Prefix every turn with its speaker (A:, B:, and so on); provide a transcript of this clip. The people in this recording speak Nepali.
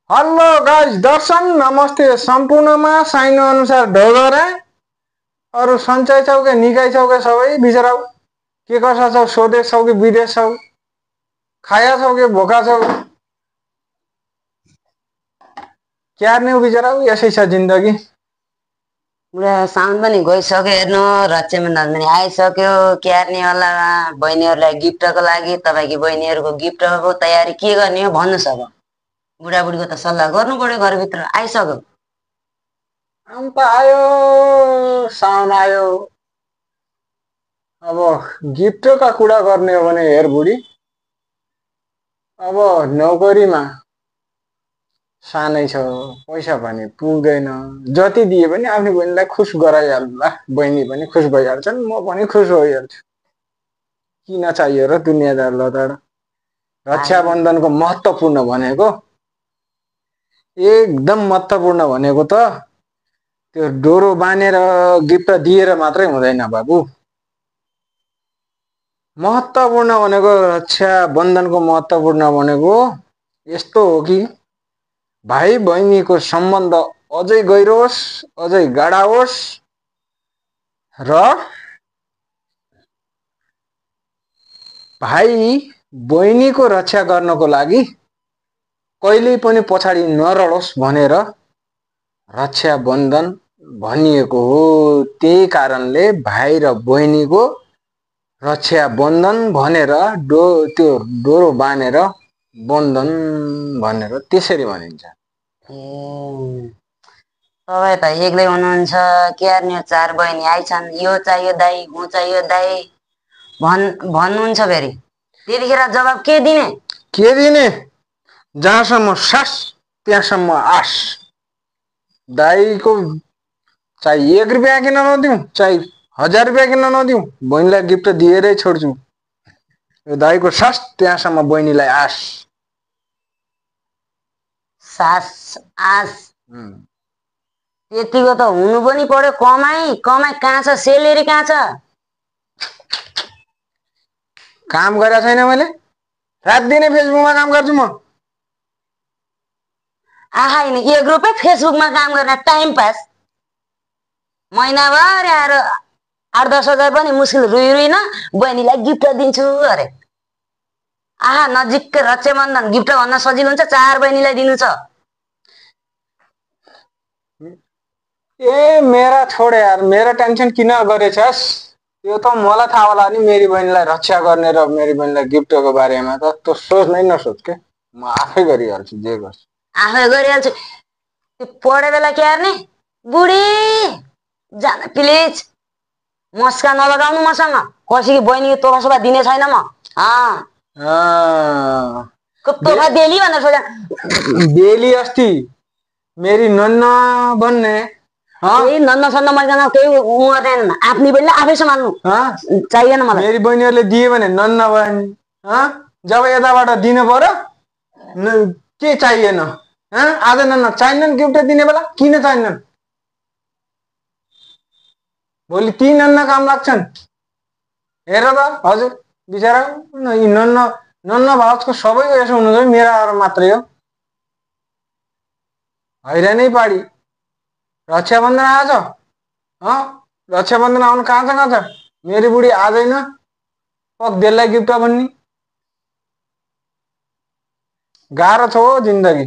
A: हेलो गाइस, दर्शन नमस्ते सम्पूर्णमा साइन अनुसार ढोगरे अरु सञ्चय छौ के निकाय छौ के सबै बिचराउ के कसो छौ स्वदेश छौ कि विदेश छौ खाया छौ कि भोका छौ क्यार्ने बिचराउ यसै छ जिन्दगी।
B: पुरा साउन्ड पनि गइसक्यो हेर्नु रक्षाबन्धन पनि आइसक्यो क्यार्ने होला बहिनीहरूलाई गिफ्टको लागि तपाईकी बहिनीहरूको गिफ्टको तयारी के गर्ने हो भन्नुस् अब बुढाबुढीको त सल्लाह गर्नु पर्यो घरभित्र आइसक्यो।
A: अन्त आयो साउन आयो। अब गिफ्टका कुरा गर्ने हो भने हेर बुढी, अब नौकरीमा सानै छ पैसा पनि पुग्दैन, जति दिए पनि आफ्नो बहिनीलाई खुश गराइहाल्ला, बहिनी पनि खुश भइहाल्छन्, म पनि खुश भइहाल्छु। किन चाहियो र दुनियादार लताड। रक्षाबन्धनको महत्त्वपूर्ण भनेको एकदम महत्त्वपूर्ण भनेको त त्यो डोरो बानेर गिफ्ट दिएर मात्रै हुँदैन बाबु। महत्त्वपूर्ण भनेको रक्षाबन्धनको महत्त्वपूर्ण भनेको यस्तो हो कि भाइ बहिनीको सम्बन्ध अझै गहिरो होस्, अझै गाढा होस् र भाइ बहिनीको रक्षा गर्नको लागि कहिल्यै पनि पछाडि नरहोस् भनेर रक्षाबन्धन भनिएको हो। त्यही कारणले भाइ र बहिनीको रक्षाबन्धन भनेर त्यो डोरो बानेर बन्धन भनेर त्यसरी भनिन्छ।
B: तपाईँ त एक्लै हुनुहुन्छ, क्यार्ने चार बहिनी आइछन्, यो चाहियो दाइ ऊ चाहियो दाइ भन्नुहुन्छ फेरि त्यतिखेर जवाब के दिने?
A: के दिने? जहाँसम्म सास त्यहाँसम्म आस। दाइको चाहे 1 रुपियाँ किन नदिउँ, चाहे 1000 रुपियाँ किन नदिउँ, बहिनीलाई गिफ्ट दिएरै छोड्छु। यो दाइको सास त्यहाँसम्म बहिनीलाई आस।
B: सास आस त्यतिको त हुनु पनि पर्यो। कमाई कहाँ छ? सेलेरी कहाँ छ?
A: काम गरेको छैन मैले, रात दिनै फेसबुकमा काम गर्छु म।
B: आहा, 1 रुपियाँ फेसबुकमा काम गर्ने टाइम पास, महिनाभर आएर 8-10 हजार पनि मुस्किल रुई न बहिनीलाई गिफ्ट दिन्छु अरे। आहा, नजिककै रक्षाबन्धन गिफ्ट भन्न सजिलो हुन्छ, 4 बहिनीलाई दिनु छ।
A: ए मेरा छोड यार, मेरा टेन्सन किन गरेछस्? यो त मलाई थाहा होला नि मेरी बहिनीलाई रक्षा गर्ने र मेरी बहिनीलाई गिफ्टको बारेमा त त्यो सोच नै नसोच के, म आफै गरिहाल्छु जे गर्छु।
B: आफै गरिहाल्छु। त्यो पढे बेला के गर्ने? बुढी जान प्लिज, मस्का नलगाउनु मसँग, कसैकी बहिनीको तोफा सोफा दिने छैन म। तोफा देली भनेर सोचा
A: देली अस्ति मेरी नन्ना बन्ने
B: केही नन्न सन्न मैदान केही गर्दैन, आफ्नी बहिनीले आफै सम्हाल्नु चाहिएन मलाई।
A: मेरी बहिनीहरूले दिए भने नन्ना बहिनी जब यताबाट दिनु पर्यो के चाहिएन? आज नन्न चाहिएनन् गिफ्ट दिने बेला किन चाहिएनन्? भोलि ती नन्न काम लाग्छन्। हेर त हजुर बिचरा नन्न भाउजको सबैको यसो हुनुहुन्छ, मेरा मात्रै हो हैरानै पाडी। रक्षाबन्धन आज रक्षाबन्धन आउनु कहाँ छ? मेरी बुढी आजैन पक देललाई गिफ्ट भन्ने गाह्रो छ हो जिन्दगी।